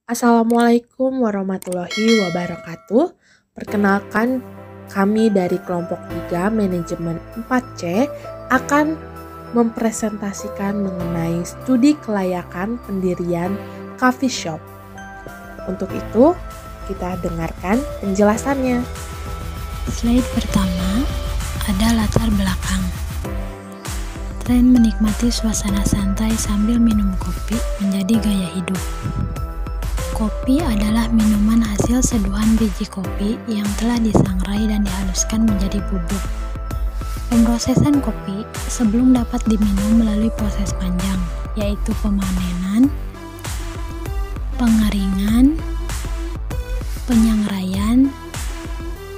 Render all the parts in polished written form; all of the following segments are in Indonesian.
Assalamualaikum warahmatullahi wabarakatuh. Perkenalkan, kami dari kelompok 3 manajemen 4C akan mempresentasikan mengenai studi kelayakan pendirian coffee shop. Untuk itu, kita dengarkan penjelasannya. Slide pertama ada latar belakang. Tren menikmati suasana santai sambil minum kopi menjadi gaya hidup. Kopi adalah minuman hasil seduhan biji kopi yang telah disangrai dan dihaluskan menjadi bubuk. Pemrosesan kopi sebelum dapat diminum melalui proses panjang, yaitu pemanenan, pengeringan, penyangraian,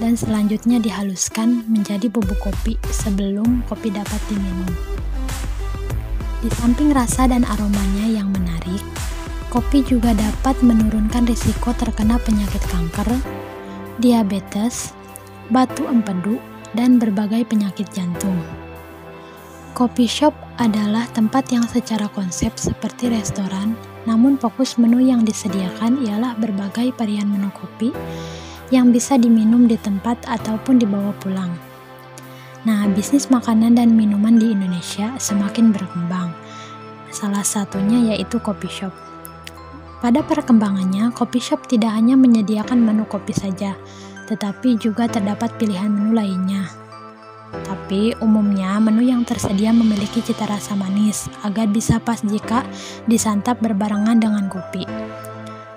dan selanjutnya dihaluskan menjadi bubuk kopi sebelum kopi dapat diminum. Di samping rasa dan aromanya yang menarik, kopi juga dapat menurunkan risiko terkena penyakit kanker, diabetes, batu empedu, dan berbagai penyakit jantung. Coffee shop adalah tempat yang secara konsep seperti restoran, namun fokus menu yang disediakan ialah berbagai varian menu kopi yang bisa diminum di tempat ataupun dibawa pulang. Nah, bisnis makanan dan minuman di Indonesia semakin berkembang. Salah satunya yaitu coffee shop. Pada perkembangannya, coffee shop tidak hanya menyediakan menu kopi saja, tetapi juga terdapat pilihan menu lainnya. Tapi umumnya menu yang tersedia memiliki cita rasa manis agar bisa pas jika disantap berbarengan dengan kopi.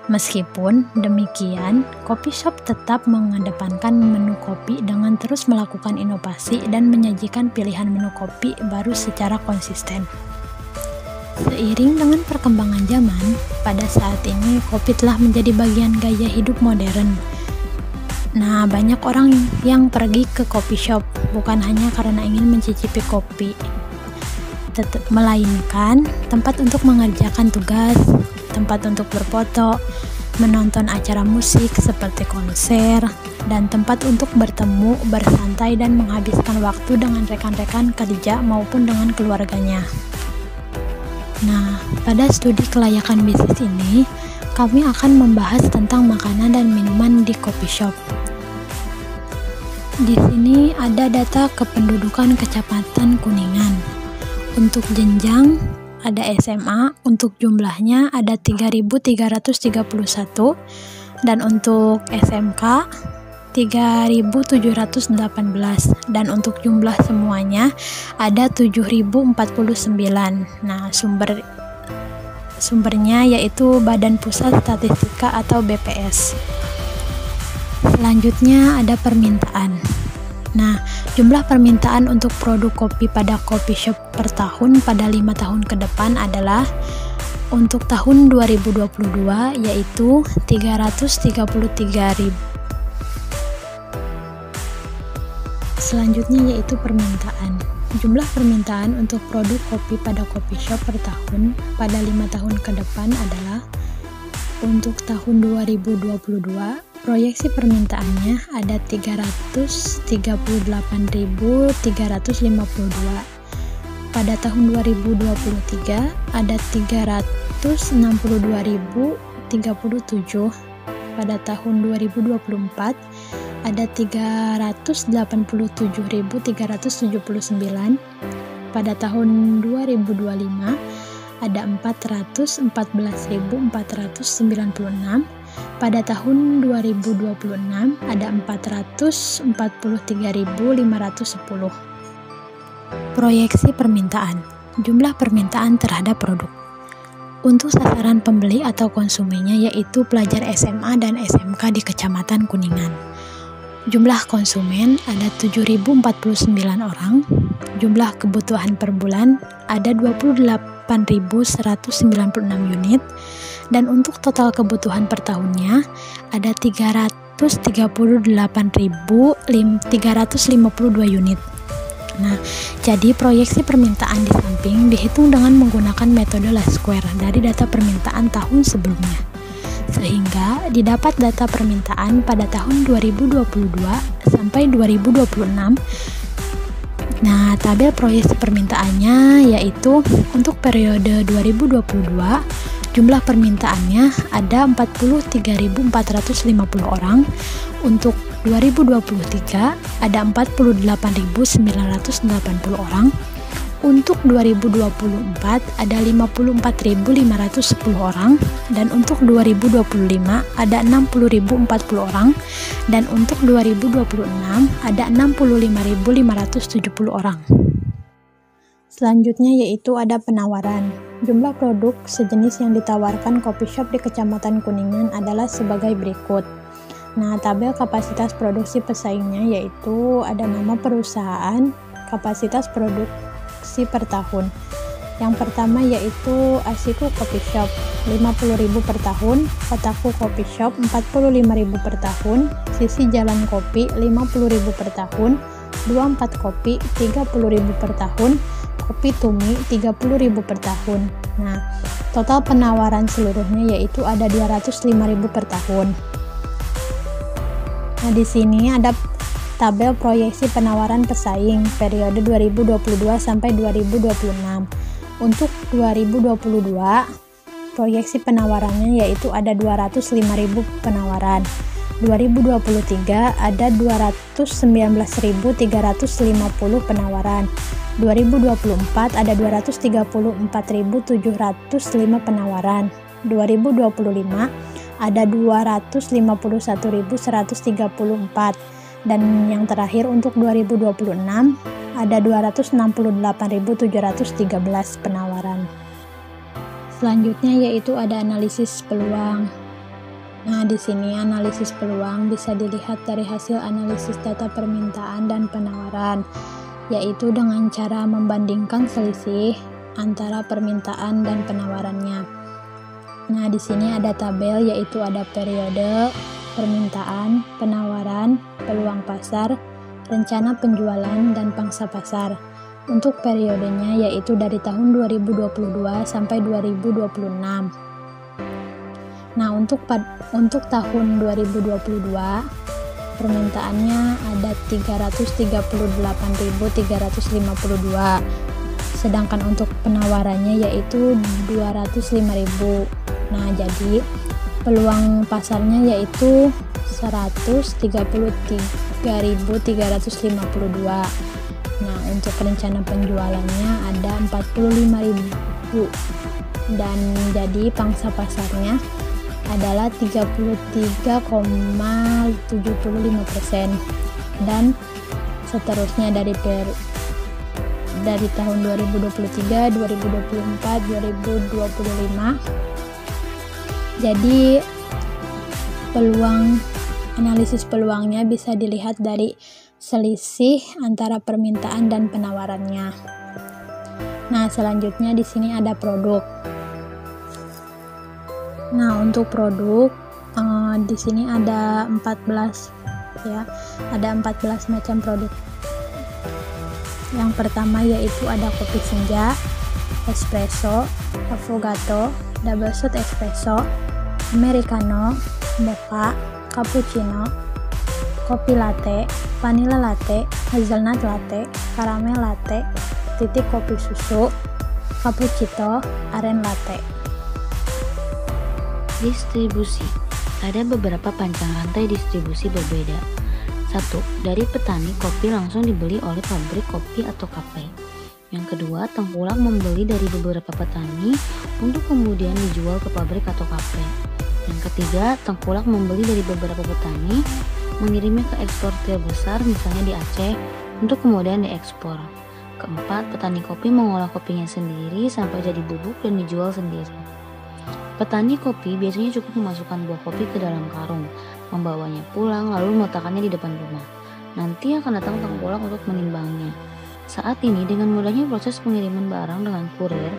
Meskipun demikian, coffee shop tetap mengedepankan menu kopi dengan terus melakukan inovasi dan menyajikan pilihan menu kopi baru secara konsisten. Seiring dengan perkembangan zaman, pada saat ini kopi telah menjadi bagian gaya hidup modern. Nah, banyak orang yang pergi ke coffee shop bukan hanya karena ingin mencicipi kopi, melainkan tempat untuk mengerjakan tugas, tempat untuk berfoto, menonton acara musik seperti konser, dan tempat untuk bertemu, bersantai, dan menghabiskan waktu dengan rekan-rekan kerja maupun dengan keluarganya. Nah, pada studi kelayakan bisnis ini, kami akan membahas tentang makanan dan minuman di coffee shop. Di sini ada data kependudukan Kecamatan Kuningan. Untuk jenjang ada SMA, untuk jumlahnya ada 3.331, dan untuk SMK 3.718, dan untuk jumlah semuanya ada 7.049. Nah, sumbernya yaitu Badan Pusat Statistika atau BPS. Selanjutnya ada permintaan. Nah, jumlah permintaan untuk produk kopi pada coffee shop per tahun pada 5 tahun ke depan adalah untuk tahun 2022 yaitu 333.000. Selanjutnya yaitu permintaan. Jumlah permintaan untuk produk kopi pada coffee shop per tahun pada 5 tahun ke depan adalah untuk tahun 2022 proyeksi permintaannya ada 338.352. Pada tahun 2023 ada 362.037. Pada tahun 2024 ada 387.379. Pada tahun 2025 ada 414.496. Pada tahun 2026 ada 443.510. Proyeksi permintaan. Jumlah permintaan terhadap produk. Untuk sasaran pembeli atau konsumennya yaitu pelajar SMA dan SMK di Kecamatan Kuningan. Jumlah konsumen ada 7.049 orang. Jumlah kebutuhan per bulan ada 28.196 unit. Dan untuk total kebutuhan per tahunnya ada 338.352 unit. Nah, jadi proyeksi permintaan di samping dihitung dengan menggunakan metode least square dari data permintaan tahun sebelumnya. Sehingga didapat data permintaan pada tahun 2022 sampai 2026. Nah, tabel proyeksi permintaannya yaitu untuk periode 2022 jumlah permintaannya ada 43.450 orang. Untuk 2023 ada 48.980 orang. Untuk 2024 ada 54.510 orang, dan untuk 2025 ada 60.040 orang, dan untuk 2026 ada 65.570 orang. Selanjutnya yaitu ada penawaran. Jumlah produk sejenis yang ditawarkan coffee shop di Kecamatan Kuningan adalah sebagai berikut. Nah, tabel kapasitas produksi pesaingnya yaitu ada nama perusahaan, kapasitas produksi per tahun. Yang pertama yaitu Asiku Coffee Shop 50.000 per tahun, Kotaku Coffee Shop 45.000 per tahun, Sisi Jalan Kopi 50.000 per tahun, 24 Kopi 30.000 per tahun, Kopi Tumi 30.000 per tahun. Nah, total penawaran seluruhnya yaitu ada 205.000 per tahun. Nah, di sini ada tabel proyeksi penawaran pesaing periode 2022 sampai 2026. Untuk 2022, proyeksi penawarannya yaitu ada 205.000 penawaran. 2023 ada 219.350 penawaran. 2024 ada 234.705 penawaran. 2025 ada 251.134, dan yang terakhir untuk 2026 ada 268.713 penawaran. Selanjutnya yaitu ada analisis peluang. Nah, di sini analisis peluang bisa dilihat dari hasil analisis data permintaan dan penawaran, yaitu dengan cara membandingkan selisih antara permintaan dan penawarannya. Nah, di sini ada tabel yaitu ada periode, permintaan, penawaran, peluang pasar, rencana penjualan, dan pangsa pasar. Untuk periodenya yaitu dari tahun 2022 sampai 2026. Nah, untuk tahun 2022 permintaannya ada 338.352, sedangkan untuk penawarannya yaitu 205.000. Nah, jadi peluang pasarnya yaitu 133.352. Nah, untuk rencana penjualannya ada 45.000, dan jadi pangsa pasarnya adalah 33,75%, dan seterusnya dari tahun 2023, 2024, 2025. Jadi analisis peluangnya bisa dilihat dari selisih antara permintaan dan penawarannya. Nah, selanjutnya di sini ada produk. Nah, untuk produk di sini ada 14 ya. Ada 14 macam produk. Yang pertama yaitu ada kopi senja, espresso, affogato, double shot espresso, americano, mocha, cappuccino, kopi latte, vanilla latte, hazelnut latte, caramel latte, titik kopi susu, cappuccino, aren latte. Distribusi. Ada beberapa panjang rantai distribusi berbeda. 1. Dari petani, kopi langsung dibeli oleh pabrik kopi atau kafe. Yang kedua, tengkulak membeli dari beberapa petani untuk kemudian dijual ke pabrik atau kafe. Yang ketiga, tengkulak membeli dari beberapa petani, mengirimnya ke eksportir besar misalnya di Aceh untuk kemudian diekspor. Keempat, petani kopi mengolah kopinya sendiri sampai jadi bubuk dan dijual sendiri. Petani kopi biasanya cukup memasukkan buah kopi ke dalam karung, membawanya pulang lalu meletakkannya di depan rumah. Nanti akan datang tengkulak untuk menimbangnya. Saat ini dengan mudahnya proses pengiriman barang dengan kurir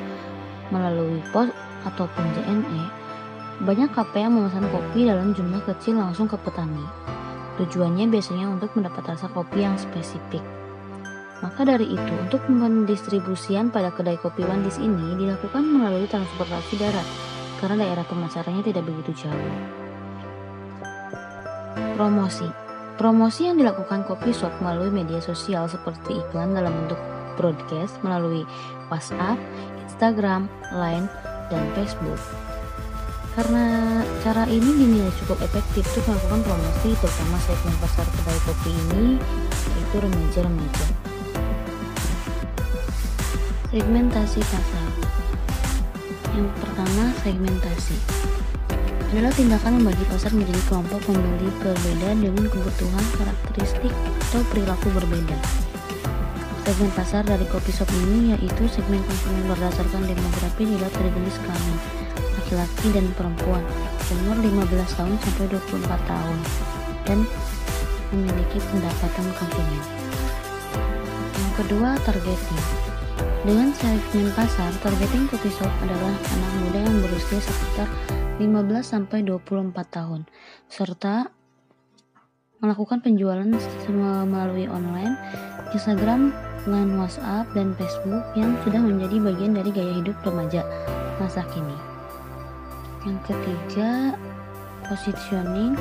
melalui pos ataupun JNE, banyak kafe yang memesan kopi dalam jumlah kecil langsung ke petani. Tujuannya biasanya untuk mendapat rasa kopi yang spesifik. Maka dari itu, untuk pendistribusian pada kedai kopi Wandis ini dilakukan melalui transportasi darat, karena daerah pemasarannya tidak begitu jauh. Promosi yang dilakukan kopi shop melalui media sosial seperti iklan dalam bentuk broadcast melalui WhatsApp, Instagram, Line, dan Facebook. Karena cara ini dinilai cukup efektif untuk melakukan promosi, terutama segmen pasar kedai kopi ini, yaitu remaja-remaja. Segmentasi pasar. Yang pertama, segmentasi adalah tindakan membagi pasar menjadi kelompok pembeli berbeda dengan kebutuhan, karakteristik, atau perilaku berbeda. Segmen pasar dari kopi shop ini yaitu segmen konsumen berdasarkan demografi dilihat dari jenis kelamin, laki-laki dan perempuan, umur 15 tahun sampai 24 tahun, dan memiliki pendapatan konsumen. Yang kedua, targeting. Dengan segmen pasar, targeting kopi shop adalah anak muda yang berusia sekitar 15 sampai 24 tahun, serta melakukan penjualan melalui online, Instagram, line WhatsApp, dan Facebook yang sudah menjadi bagian dari gaya hidup remaja masa kini. Yang ketiga, positioning.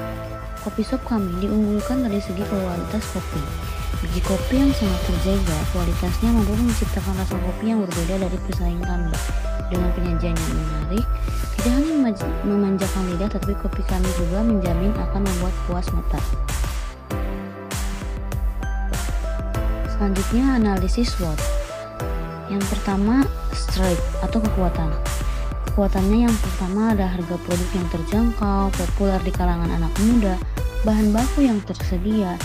Kopi shop kami diunggulkan dari segi kualitas kopi. Biji kopi yang sangat terjaga, kualitasnya mampu menciptakan rasa kopi yang berbeda dari pesaing kami. Dengan penyajian yang menarik, tidak hanya memanjakan lidah, tapi kopi kami juga menjamin akan membuat puas mata. Selanjutnya, analisis SWOT. Yang pertama, strength atau kekuatan. Kekuatannya yang pertama ada harga produk yang terjangkau, populer di kalangan anak muda, bahan baku yang tersedia,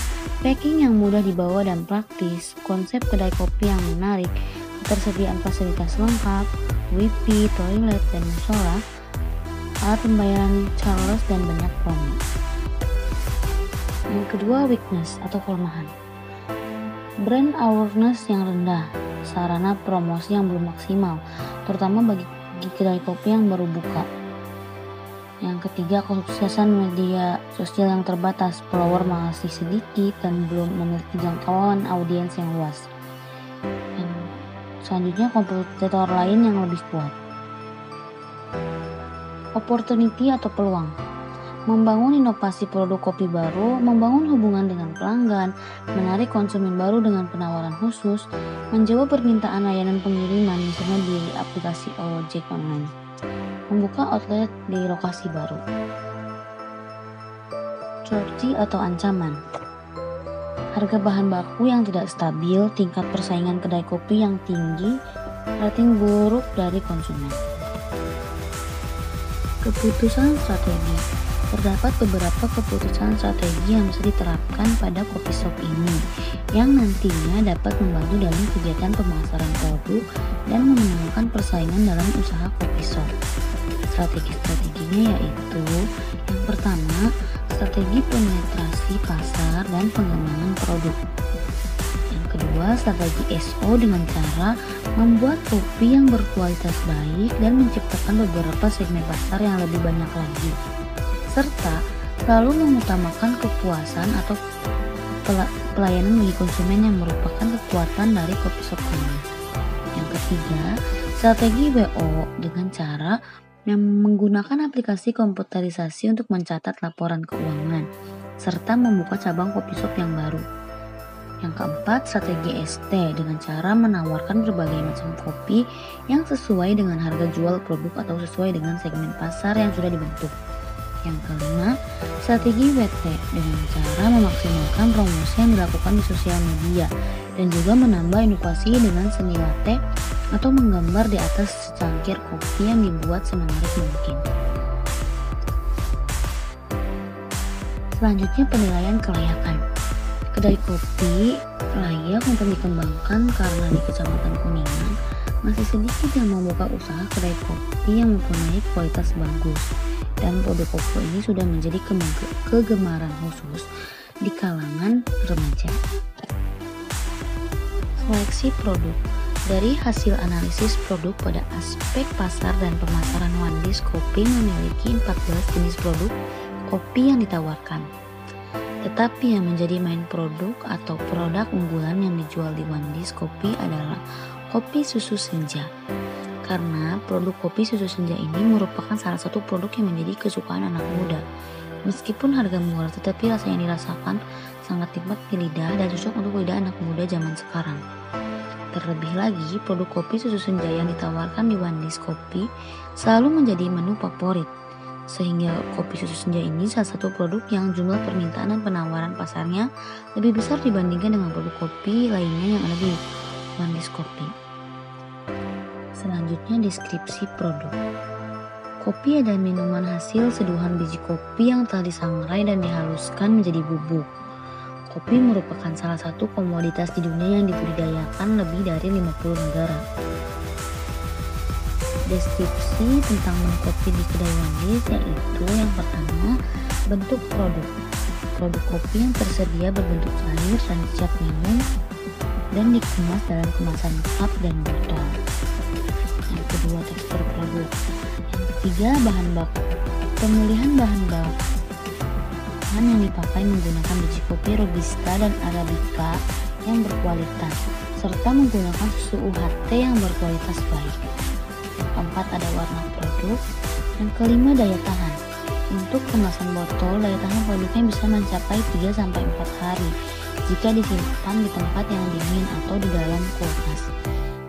packing yang mudah dibawa dan praktis, konsep kedai kopi yang menarik, ketersediaan fasilitas lengkap, wifi, toilet, dan musola, alat pembayaran charles, dan banyak promo. Yang kedua, weakness atau kelemahan. Brand awareness yang rendah, sarana promosi yang belum maksimal, terutama bagi kedai kopi yang baru buka. Yang ketiga, kesuksesan media sosial yang terbatas, follower masih sedikit dan belum memiliki jangkauan audiens yang luas. Dan selanjutnya, kompetitor lain yang lebih kuat. Opportunity atau peluang. Membangun inovasi produk kopi baru, membangun hubungan dengan pelanggan, menarik konsumen baru dengan penawaran khusus, menjawab permintaan layanan pengiriman misalnya di aplikasi ojek online, membuka outlet di lokasi baru. Threat atau ancaman. Harga bahan baku yang tidak stabil, tingkat persaingan kedai kopi yang tinggi, rating buruk dari konsumen. Keputusan strategi. Terdapat beberapa keputusan strategi yang bisa diterapkan pada kopi shop ini, yang nantinya dapat membantu dalam kegiatan pemasaran produk dan memenangkan persaingan dalam usaha kopi shop. Strategi-strateginya yaitu: yang pertama, strategi penetrasi pasar dan pengembangan produk. Yang kedua, strategi SO dengan cara membuat kopi yang berkualitas baik dan menciptakan beberapa segmen pasar yang lebih banyak lagi, serta selalu mengutamakan kepuasan atau pelayanan bagi konsumen yang merupakan kekuatan dari kopi shop kami. Yang ketiga, strategi WO dengan cara yang menggunakan aplikasi komputerisasi untuk mencatat laporan keuangan, serta membuka cabang kopi shop yang baru. Yang keempat, strategi ST dengan cara menawarkan berbagai macam kopi yang sesuai dengan harga jual produk atau sesuai dengan segmen pasar yang sudah dibentuk. Yang kelima, strategi WT dengan cara memaksimalkan promosi yang dilakukan di sosial media dan juga menambah inovasi dengan seni latte atau menggambar di atas secangkir kopi yang dibuat semenarik mungkin. Selanjutnya, penilaian kelayakan. Kedai kopi layak untuk dikembangkan karena di Kecamatan Kuningan masih sedikit yang membuka usaha kedai kopi yang mempunyai kualitas bagus. Dan produk kopi ini sudah menjadi kegemaran khusus di kalangan remaja. Seleksi produk. Dari hasil analisis produk pada aspek pasar dan pemasaran Wandis Kopi memiliki 14 jenis produk kopi yang ditawarkan. Tetapi yang menjadi main produk atau produk unggulan yang dijual di Wandis Kopi adalah kopi susu senja. Karena produk kopi susu senja ini merupakan salah satu produk yang menjadi kesukaan anak muda. Meskipun harga murah, tetapi rasa yang dirasakan sangat nikmat di lidah dan cocok untuk lidah anak muda zaman sekarang. Terlebih lagi, produk kopi susu senja yang ditawarkan di Wandis Kopi selalu menjadi menu favorit. Sehingga kopi susu senja ini salah satu produk yang jumlah permintaan dan penawaran pasarnya lebih besar dibandingkan dengan produk kopi lainnya yang ada di Wandis Kopi. Selanjutnya deskripsi produk. Kopi adalah minuman hasil seduhan biji kopi yang telah disangrai dan dihaluskan menjadi bubuk. Kopi merupakan salah satu komoditas di dunia yang dibudidayakan lebih dari 50 negara. Deskripsi tentang menu kopi di kedai Wandis yaitu yang pertama, bentuk produk. Produk kopi yang tersedia berbentuk cair dan siap minum dan dikemas dalam kemasan cup dan botol. Yang kedua, tekstur produk. Yang ketiga, bahan baku. Pemilihan bahan bahan yang dipakai menggunakan biji kopi Robusta dan Arabica yang berkualitas, serta menggunakan susu UHT yang berkualitas baik. Yang keempat, ada warna produk. Yang kelima, daya tahan. Untuk kemasan botol, daya tahan produknya bisa mencapai 3-4 hari jika disimpan di tempat yang dingin atau di dalam kulkas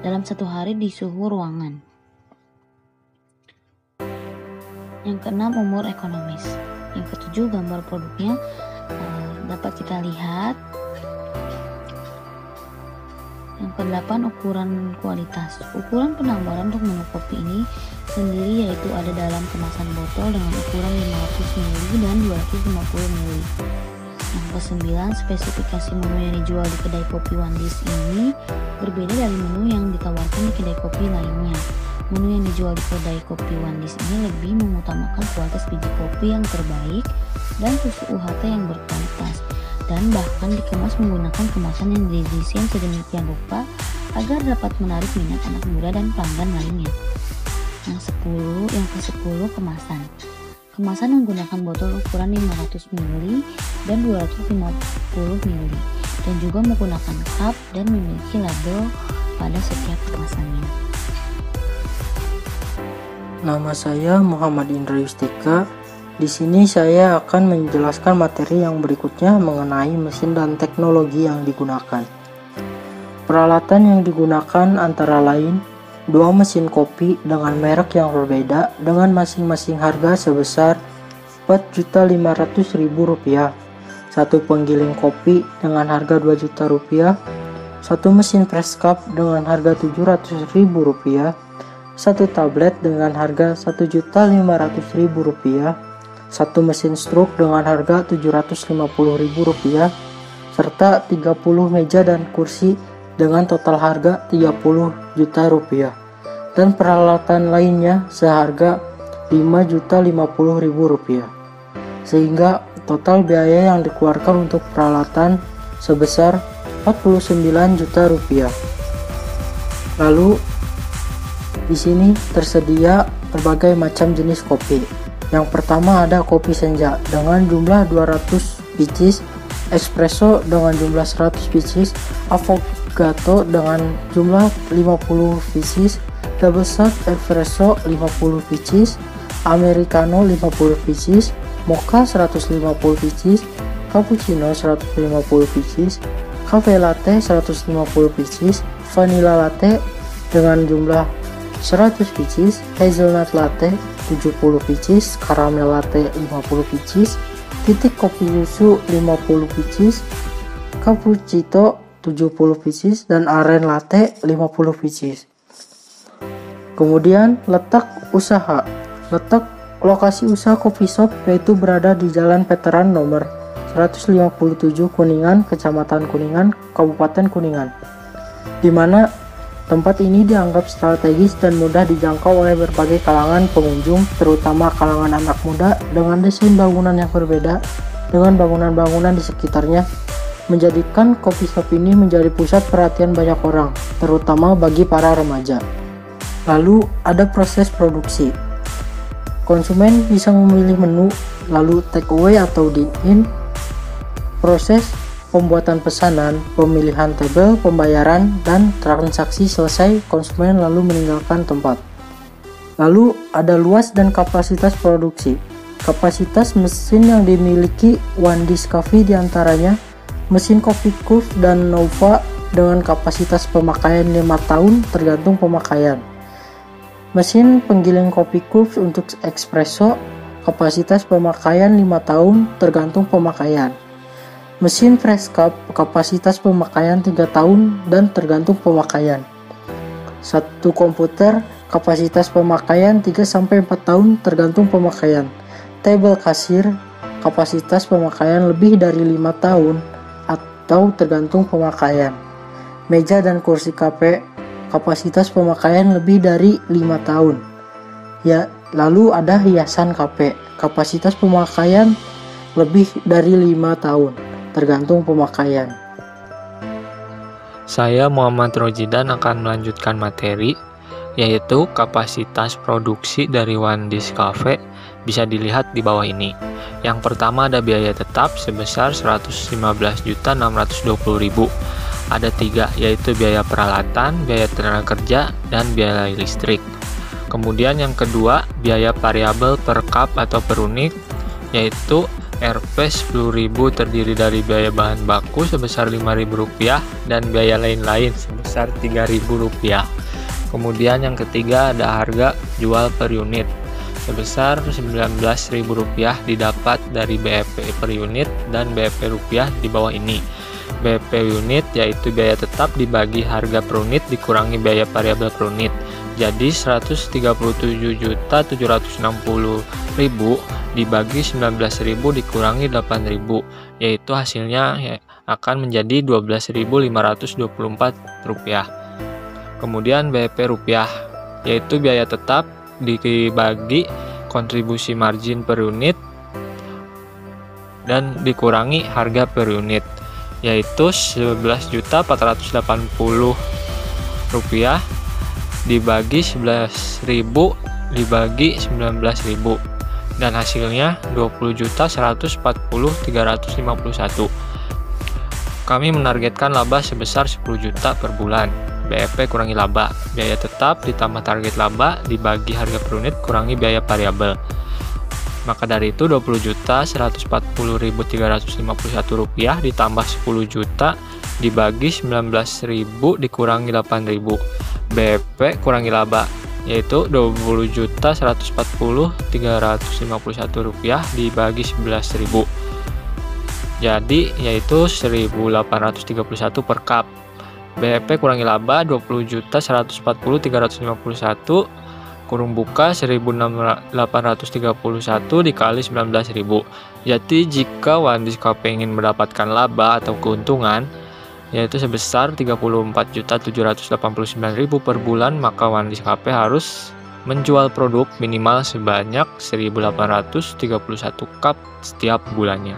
dalam 1 hari di suhu ruangan. Yang keenam, umur ekonomis. Yang ketujuh, gambar produknya dapat kita lihat. Yang kedelapan, ukuran kualitas. Ukuran penawaran untuk menu kopi ini sendiri yaitu ada dalam kemasan botol dengan ukuran 500 ml dan 250 ml. Yang kesembilan, spesifikasi menu yang dijual di kedai kopi Wandis ini berbeda dari menu yang ditawarkan di kedai kopi lainnya. Menu yang dijual di kedai kopi Wandis ini lebih mengutamakan kualitas biji kopi yang terbaik dan susu UHT yang berkualitas, dan bahkan dikemas menggunakan kemasan yang didesain sedemikian rupa agar dapat menarik minat anak muda dan pelanggan lainnya. Yang ke-10, kemasan. Kemasan menggunakan botol ukuran 500 ml dan 250 ml dan juga menggunakan cup dan memiliki label pada setiap kemasannya. Nama saya Muhammad Indra Yustika. Di sini saya akan menjelaskan materi yang berikutnya mengenai mesin dan teknologi yang digunakan. Peralatan yang digunakan antara lain 2 mesin kopi dengan merek yang berbeda dengan masing-masing harga sebesar Rp4.500.000, 1 penggiling kopi dengan harga Rp2.000.000, 1 mesin press cup dengan harga Rp700.000, 1 tablet dengan harga Rp1.500.000, 1 mesin stroke dengan harga Rp750.000, serta 30 meja dan kursi dengan total harga Rp30 juta, dan peralatan lainnya seharga Rp5.050.000, sehingga total biaya yang dikeluarkan untuk peralatan sebesar Rp49 juta. Lalu di sini tersedia berbagai macam jenis kopi. Yang pertama ada kopi senja dengan jumlah 200 biji, espresso dengan jumlah 100 biji, affogato dengan jumlah 50 biji, double shot espresso 50 biji, americano 50 biji, mocha 150 biji, cappuccino 150 biji, cafe latte 150 biji, vanilla latte dengan jumlah 100 biji, hazelnut latte 70 biji, caramel latte 50 biji, titik kopi susu 50 biji, cappuccino 70 biji, dan aren latte 50 biji. Kemudian letak usaha. Letak lokasi usaha kopi shop yaitu berada di Jalan Veteran nomor 157 Kuningan, Kecamatan Kuningan, Kabupaten Kuningan, di mana tempat ini dianggap strategis dan mudah dijangkau oleh berbagai kalangan pengunjung, terutama kalangan anak muda, dengan desain bangunan yang berbeda dengan bangunan-bangunan di sekitarnya, menjadikan kopi shop ini menjadi pusat perhatian banyak orang, terutama bagi para remaja. Lalu ada proses produksi. Konsumen bisa memilih menu, lalu take away atau dine-in, proses pembuatan pesanan, pemilihan tabel, pembayaran, dan transaksi selesai, konsumen lalu meninggalkan tempat. Lalu ada luas dan kapasitas produksi. Kapasitas mesin yang dimiliki Wandis Coffee diantaranya mesin Coffee Curve dan Nova dengan kapasitas pemakaian 5 tahun tergantung pemakaian. Mesin penggiling kopi Curve untuk espresso, kapasitas pemakaian 5 tahun tergantung pemakaian. Mesin press cup kapasitas pemakaian 3 tahun dan tergantung pemakaian. Satu komputer kapasitas pemakaian 3-4 tahun tergantung pemakaian. Tabel kasir kapasitas pemakaian lebih dari 5 tahun atau tergantung pemakaian. Meja dan kursi KP kapasitas pemakaian lebih dari 5 tahun. Ya, lalu ada hiasan KP, kapasitas pemakaian lebih dari 5 tahun, tergantung pemakaian. Saya Muhammad Rojidan akan melanjutkan materi, yaitu kapasitas produksi dari One Dish Cafe bisa dilihat di bawah ini. Yang pertama ada biaya tetap sebesar 115.620.000. Ada 3, yaitu biaya peralatan, biaya tenaga kerja, dan biaya listrik. Kemudian yang kedua, biaya variabel per cup atau per unit, yaitu Rp 10.000 terdiri dari biaya bahan baku sebesar Rp5.000 dan biaya lain-lain sebesar Rp3.000. Kemudian yang ketiga ada harga jual per unit sebesar Rp19.000 didapat dari BEP per unit dan BEP rupiah di bawah ini. BEP unit yaitu biaya tetap dibagi harga per unit dikurangi biaya variabel per unit. Jadi 137.760.000 dibagi 19.000 dikurangi 8.000, yaitu hasilnya akan menjadi Rp12.524. Kemudian BEP rupiah, yaitu biaya tetap dibagi kontribusi margin per unit dan dikurangi harga per unit, yaitu Rp11.480.000 dibagi 11.000 dibagi 19.000 dan hasilnya 20.140.351. Kami menargetkan laba sebesar 10 juta per bulan. BEP kurangi laba, biaya tetap ditambah target laba dibagi harga per unit kurangi biaya variabel. Maka dari itu 20.140.351 rupiah ditambah 10 juta dibagi 19.000 dikurangi 8.000. BEP kurangi laba, yaitu 20.140.351 rupiah dibagi 11.000. Jadi yaitu 1.831 per cup. BEP kurangi laba 20.140.351 kurung buka 1.831 dikali 19.000. Jadi jika One Dish Cafe ingin mendapatkan laba atau keuntungan yaitu sebesar 34.789.000 per bulan, maka One Dish Cafe harus menjual produk minimal sebanyak 1.831 cup setiap bulannya.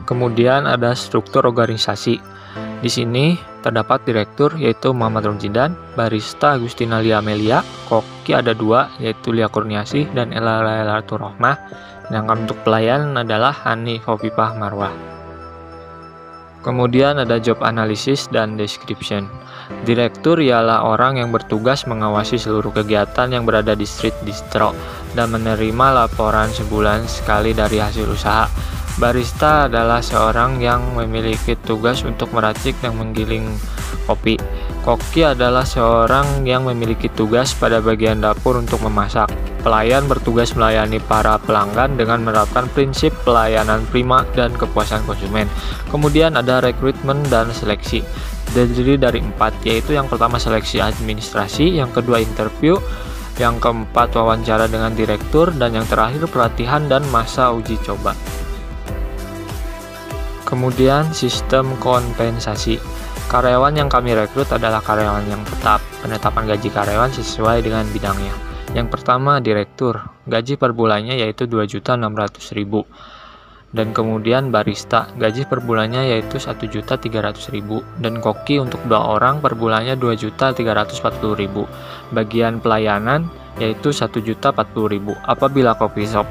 Kemudian ada struktur organisasi. Di sini terdapat direktur yaitu Muhammad Rojidan, barista Agustina Lia Amelia, koki ada 2 yaitu Lia Kurniasih dan Ella Turrohmah. Sedangkan untuk pelayan adalah Hani Khofifah Marwah. Kemudian ada job analysis dan description. Direktur ialah orang yang bertugas mengawasi seluruh kegiatan yang berada di street distro dan menerima laporan sebulan sekali dari hasil usaha. Barista adalah seorang yang memiliki tugas untuk meracik dan menggiling kopi. Koki adalah seorang yang memiliki tugas pada bagian dapur untuk memasak. Pelayan bertugas melayani para pelanggan dengan menerapkan prinsip pelayanan prima dan kepuasan konsumen. Kemudian ada rekrutmen dan seleksi. Terdiri dari 4, yaitu yang pertama seleksi administrasi, yang kedua interview, yang keempat wawancara dengan direktur, dan yang terakhir pelatihan dan masa uji coba. Kemudian sistem kompensasi. Karyawan yang kami rekrut adalah karyawan yang tetap. Penetapan gaji karyawan sesuai dengan bidangnya. Yang pertama direktur, gaji per bulannya yaitu 2.600.000. Dan kemudian barista, gaji per bulannya yaitu 1.300.000. Dan koki untuk 2 orang per bulannya 2.340.000. Bagian pelayanan yaitu 1.040.000. Apabila coffee shop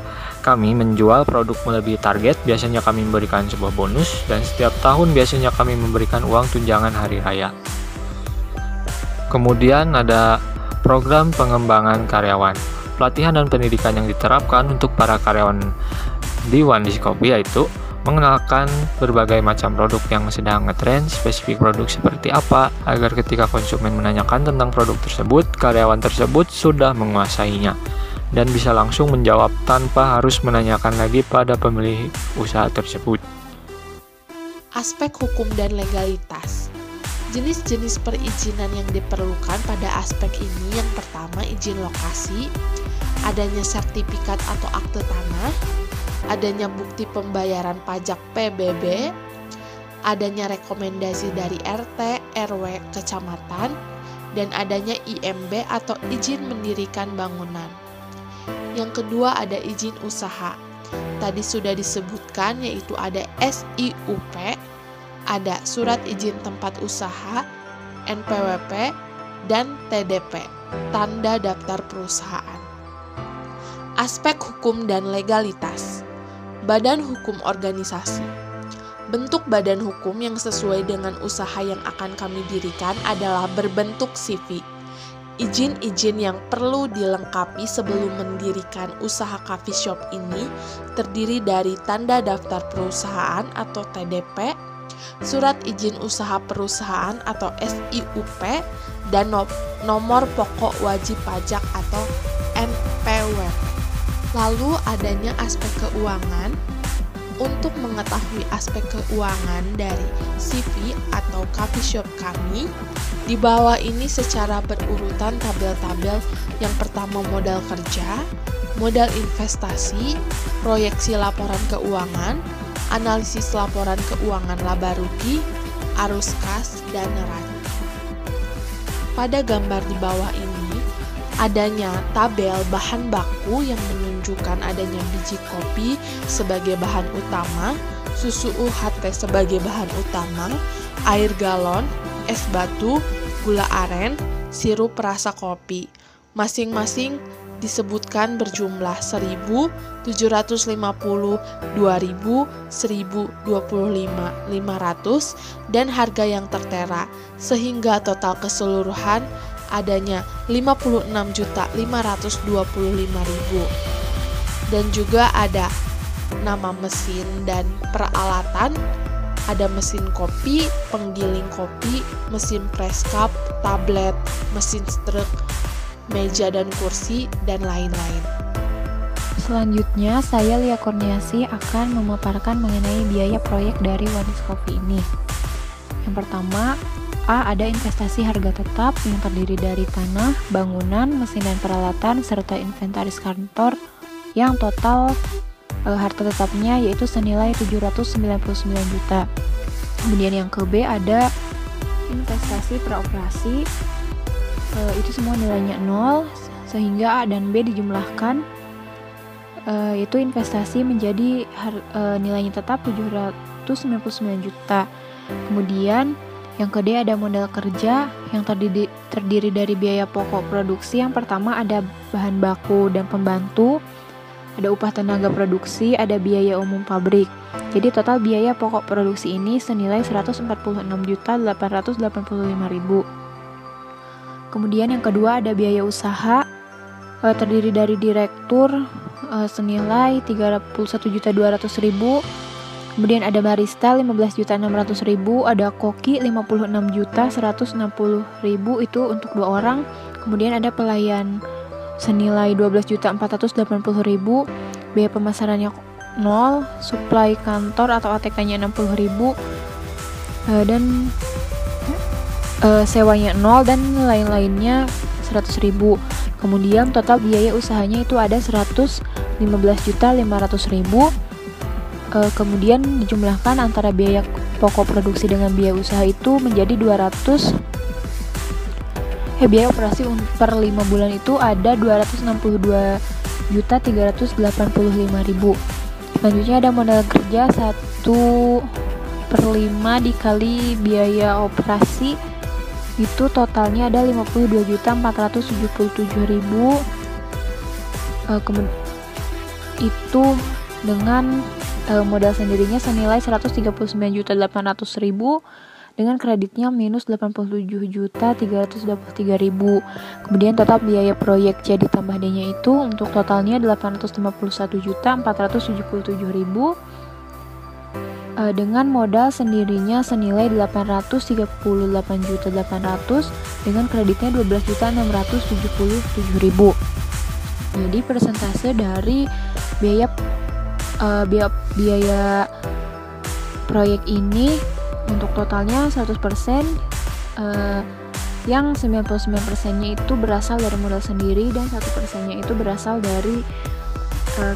kami menjual produk melebihi target, biasanya kami memberikan sebuah bonus, dan setiap tahun biasanya kami memberikan uang tunjangan hari raya. Kemudian ada program pengembangan karyawan. Pelatihan dan pendidikan yang diterapkan untuk para karyawan di One Dish Coffee yaitu mengenalkan berbagai macam produk yang sedang ngetrend, spesifik produk seperti apa, agar ketika konsumen menanyakan tentang produk tersebut, karyawan tersebut sudah menguasainya. dan bisa langsung menjawab tanpa harus menanyakan lagi pada pemilik usaha tersebut. Aspek hukum dan legalitas. Jenis-jenis perizinan yang diperlukan pada aspek ini yang pertama izin lokasi, adanya sertifikat atau akte tanah, adanya bukti pembayaran pajak PBB, adanya rekomendasi dari RT, RW, kecamatan, dan adanya IMB atau izin mendirikan bangunan. Yang kedua ada izin usaha. Tadi sudah disebutkan yaitu ada SIUP, ada surat izin tempat usaha, NPWP, dan TDP, tanda daftar perusahaan. Aspek hukum dan legalitas. Badan hukum organisasi. Bentuk badan hukum yang sesuai dengan usaha yang akan kami dirikan adalah berbentuk CV. Izin-izin yang perlu dilengkapi sebelum mendirikan usaha coffee shop ini terdiri dari tanda daftar perusahaan atau TDP, surat izin usaha perusahaan atau SIUP, dan nomor pokok wajib pajak atau NPWP. Lalu adanya aspek keuangan. Untuk mengetahui aspek keuangan dari CV atau coffee shop kami, di bawah ini secara berurutan tabel-tabel. Yang pertama modal kerja, modal investasi, proyeksi laporan keuangan, analisis laporan keuangan laba rugi, arus kas, dan neraca. Pada gambar di bawah ini, adanya tabel bahan baku yang menunjukkan adanya biji kopi sebagai bahan utama, susu UHT sebagai bahan utama, air galon, es batu, gula aren, sirup rasa kopi. Masing-masing disebutkan berjumlah 1.000, 750, 2.000, 1.025, 500, dan harga yang tertera, sehingga total keseluruhan adanya 56.525.000. Dan juga ada nama mesin dan peralatan, ada mesin kopi, penggiling kopi, mesin press cup, tablet, mesin struk, meja dan kursi, dan lain-lain. Selanjutnya, saya Lia Kurniasi akan memaparkan mengenai biaya proyek dari Wanis Coffee ini. Yang pertama, A. Ada investasi harga tetap yang terdiri dari tanah, bangunan, mesin dan peralatan, serta inventaris kantor yang total harta tetapnya yaitu senilai 799 juta. Kemudian yang ke B ada investasi peroperasi, itu semua nilainya 0, sehingga A dan B dijumlahkan, yaitu investasi menjadi nilainya tetap 799 juta. Kemudian yang kedua ada modal kerja yang terdiri dari biaya pokok produksi. Yang pertama ada bahan baku dan pembantu, ada upah tenaga produksi, ada biaya umum pabrik. Jadi total biaya pokok produksi ini senilai 146.885.000. Kemudian yang kedua ada biaya usaha, terdiri dari direktur senilai 31.200.000. Kemudian ada barista 15.600.000, ada koki 56.160.000 itu untuk 2 orang. Kemudian ada pelayan senilai 12.480.000, biaya pemasarannya 0, suplai kantor atau ATK-nya 60.000, dan sewanya 0, dan lain-lainnya 100.000. Kemudian total biaya usahanya itu ada 115.500.000. Kemudian dijumlahkan antara biaya pokok produksi dengan biaya usaha itu menjadi 200. Biaya operasi per 5 bulan itu ada 262.385.000. Selanjutnya ada modal kerja 1/5 dikali biaya operasi, itu totalnya ada 52.477.000. Itu dengan modal sendirinya senilai 139.800.000, dengan kreditnya minus 87.323.000. Kemudian total biaya proyek C ditambah D-nya itu untuk totalnya 851.477.000, dengan modal sendirinya senilai 838.800.000, dengan kreditnya 12.677.000. Jadi persentase dari biaya proyek ini untuk totalnya 100%, yang 99%-nya itu berasal dari modal sendiri dan 1%-nya itu berasal dari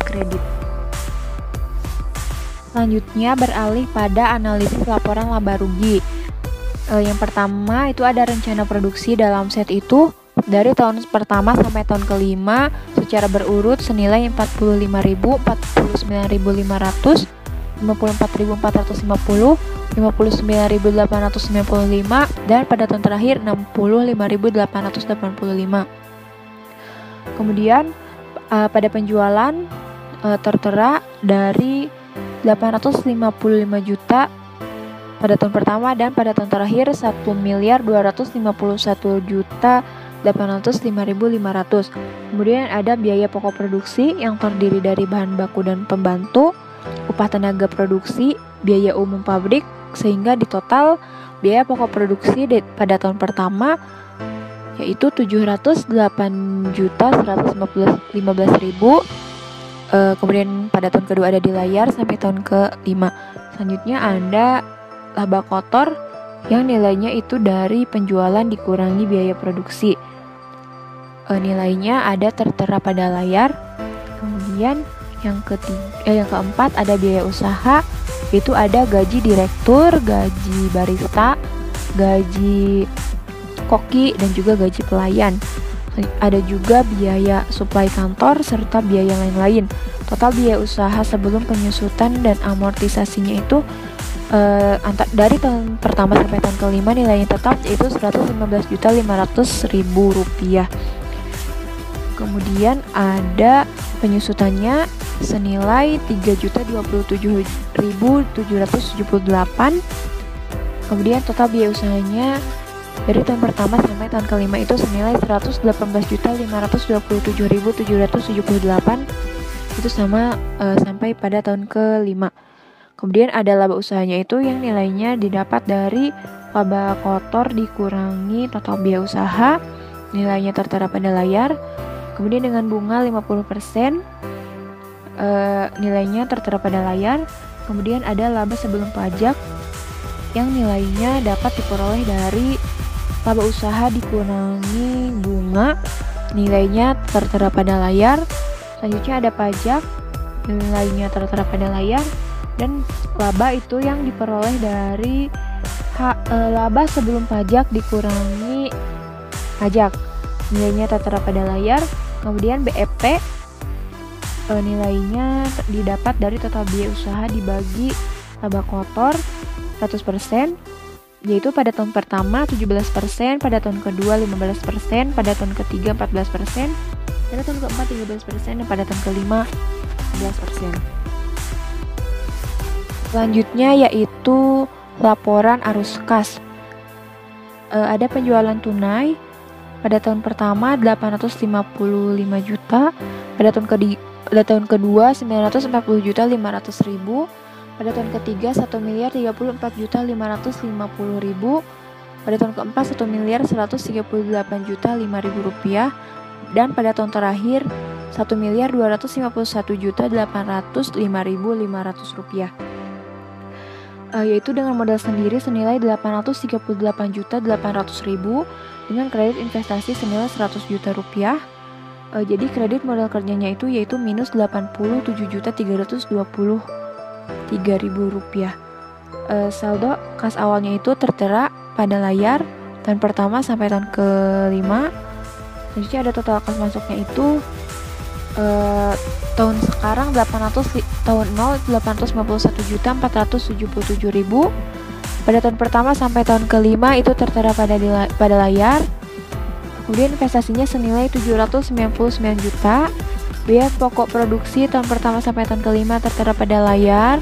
kredit. Selanjutnya beralih pada analisis laporan laba rugi. Yang pertama itu ada rencana produksi dalam set itu dari tahun pertama sampai tahun kelima secara berurut senilai 45.000, 49.500, 54.450, 59.895, dan pada tahun terakhir 65.885. Kemudian pada penjualan tertera dari 855 juta pada tahun pertama dan pada tahun terakhir 1.251.805.500. Kemudian ada biaya pokok produksi yang terdiri dari bahan baku dan pembantu, upah tenaga produksi, biaya umum pabrik, sehingga di total biaya pokok produksi pada tahun pertama yaitu 708.115.000. Kemudian pada tahun kedua ada di layar sampai tahun ke-5. Selanjutnya ada laba kotor yang nilainya itu dari penjualan dikurangi biaya produksi. Nilainya ada tertera pada layar. Kemudian yang keempat ada biaya usaha, itu ada gaji direktur, gaji barista, gaji koki, dan juga gaji pelayan. Ada juga biaya suplai kantor serta biaya lain-lain. Total biaya usaha sebelum penyusutan dan amortisasinya itu dari tahun pertama sampai tahun kelima nilainya tetap yaitu Rp115.500.000. Kemudian ada penyusutannya senilai Rp3.027.778. Kemudian total biaya usahanya dari tahun pertama sampai tahun kelima itu senilai Rp118.527.778. Itu sama sampai pada tahun kelima. Kemudian ada laba usahanya itu yang nilainya didapat dari laba kotor dikurangi total biaya usaha. Nilainya tertera pada layar. Kemudian dengan bunga 50%, nilainya tertera pada layar. Kemudian ada laba sebelum pajak yang nilainya dapat diperoleh dari laba usaha dikurangi bunga. Nilainya tertera pada layar. Selanjutnya ada pajak, nilainya tertera pada layar. Dan laba itu yang diperoleh dari laba sebelum pajak dikurangi pajak. Nilainya tertera pada layar. Kemudian BEP, nilainya didapat dari total biaya usaha dibagi laba kotor 100%, yaitu pada tahun pertama 17%, pada tahun kedua 15%, pada tahun ketiga 14%, pada tahun keempat 13%, dan pada tahun kelima 11%. Selanjutnya yaitu laporan arus kas. Ada penjualan tunai pada tahun pertama 855 juta, pada tahun kedua 940.500.000, pada tahun ketiga 1.034.550.000, pada tahun keempat 1.138.005.000 rupiah, dan pada tahun terakhir 1.251.805.500 rupiah. Yaitu dengan modal sendiri senilai 838.800.000 dengan kredit investasi senilai 100 juta rupiah. Jadi kredit modal kerjanya itu yaitu minus 87.323.000 rupiah. Saldo kas awalnya itu tertera pada layar tahun pertama sampai tahun kelima. Selanjutnya ada total kas masuknya itu tahun sekarang 851.477.000. Pada tahun pertama sampai tahun kelima itu tertera pada layar. Kemudian investasinya senilai 799 juta. Biaya pokok produksi tahun pertama sampai tahun kelima tertera pada layar.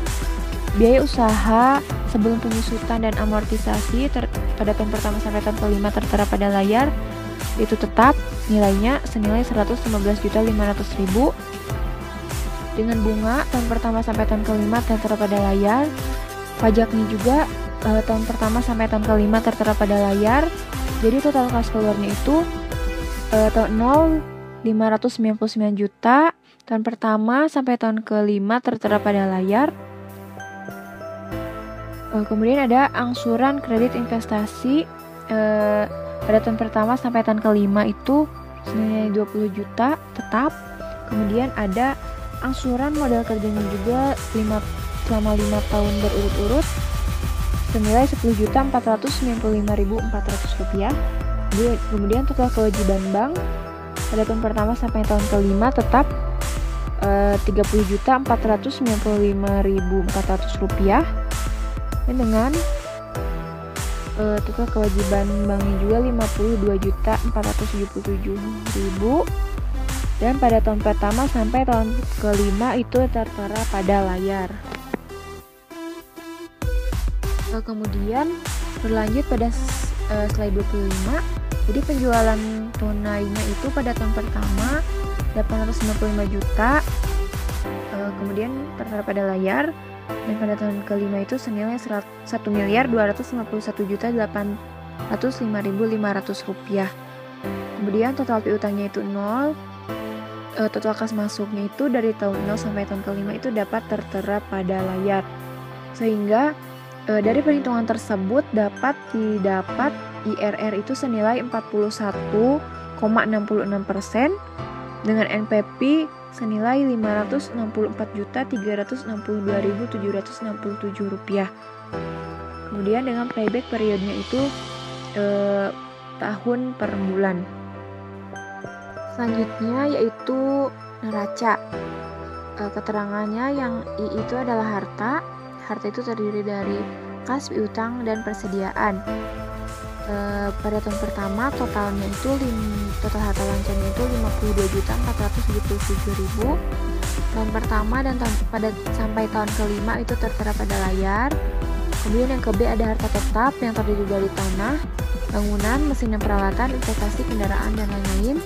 Biaya usaha sebelum penyusutan dan amortisasi pada tahun pertama sampai tahun kelima tertera pada layar. Itu tetap nilainya senilai 115.500.000. Dengan bunga tahun pertama sampai tahun kelima tertera pada layar. Pajaknya juga tahun pertama sampai tahun kelima tertera pada layar. Jadi total kas keluarnya itu tahun 0 599 juta tahun pertama sampai tahun kelima tertera pada layar. Kemudian ada angsuran kredit investasi pada tahun pertama sampai tahun kelima itu senilai 20 juta tetap. Kemudian ada angsuran modal kerjanya juga selama 5 tahun berurut-urut senilai 10.495.400 rupiah. Kemudian total kewajiban bank pada tahun pertama sampai tahun kelima tetap 30.495.400 rupiah. Dan dengan total kewajiban banknya juga 52.477.000. Dan pada tahun pertama sampai tahun kelima itu tertera pada layar. Kemudian berlanjut pada slide 25. Jadi penjualan tunainya itu pada tahun pertama 855 juta, kemudian tertera pada layar. Dan pada tahun kelima itu senilai 1.251.805.500 rupiah. Kemudian total piutangnya itu 0. Total kas masuknya itu dari tahun 0 sampai tahun kelima itu dapat tertera pada layar. Sehingga dari perhitungan tersebut dapat didapat IRR itu senilai 41,66% dengan NPV senilai 564.362.767 rupiah. Kemudian dengan payback periodnya itu tahun per bulan. Selanjutnya yaitu neraca. Keterangannya yang I itu adalah harta. Harta itu terdiri dari kas, piutang, dan persediaan. Pada tahun pertama total harta lancanya itu 52.477.000. Tahun pertama dan sampai tahun kelima itu tertera pada layar. Kemudian yang ke B ada harta tetap yang terdiri dari tanah, bangunan, mesin dan peralatan, investasi, kendaraan, dan lain-lain.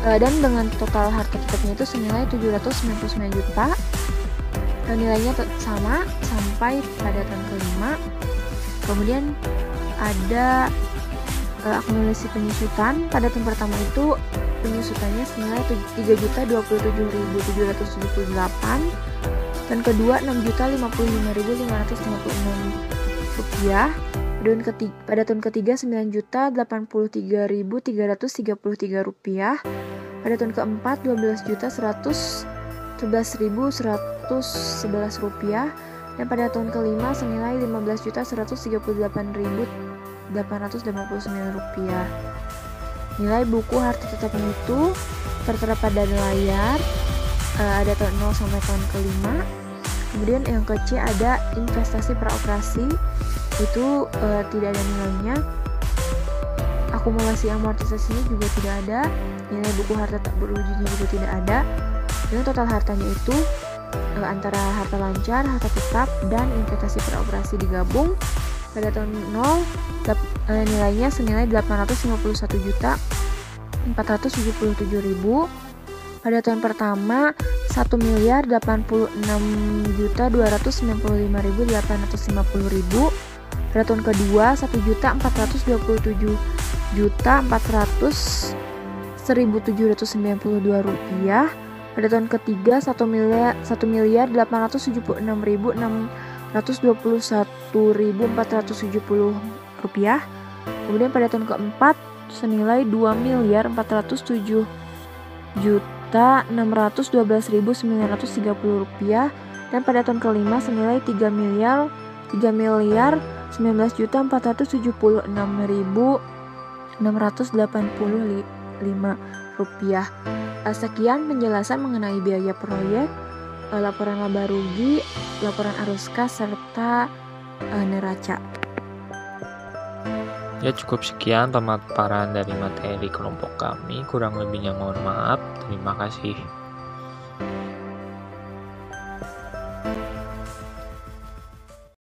Dan dengan total harta tetapnya itu senilai 799 juta. Nilainya sama sampai pada tahun kelima. Kemudian ada akumulasi penyusutan. Pada tahun pertama itu penyusutannya senilai 3.027.778. Dan kedua 6.055.556 rupiah. Pada tahun ketiga 9.083.333 rupiah. Pada tahun keempat 12.111.111 rupiah. Dan pada tahun kelima senilai 15.138.889 rupiah. Nilai buku harta tetapnya itu tertera pada layar, ada tahun 0 sampai tahun kelima. Kemudian yang ke C ada investasi praoperasi, itu tidak ada nilainya. Akumulasi amortisasinya juga tidak ada. Nilai buku harta tak berwujudnya juga tidak ada. Dan total hartanya itu antara harta lancar, harta tetap, dan investasi praoperasi digabung pada tahun 0 nilainya senilai 851.477.000. Pada tahun pertama 1.086.295.850.000. Pada tahun kedua 1.047.792 rupiah. Pada tahun ketiga 1.876.621.470 rupiah. Kemudian pada tahun keempat senilai 2.407.612.930 rupiah. Dan pada tahun kelima senilai 3.19.476.685 rupiah. Sekian penjelasan mengenai biaya proyek, laporan laba rugi, laporan arus kas, serta neraca. Ya, cukup sekian pemaparan dari materi kelompok kami. Kurang lebihnya mohon maaf. Terima kasih.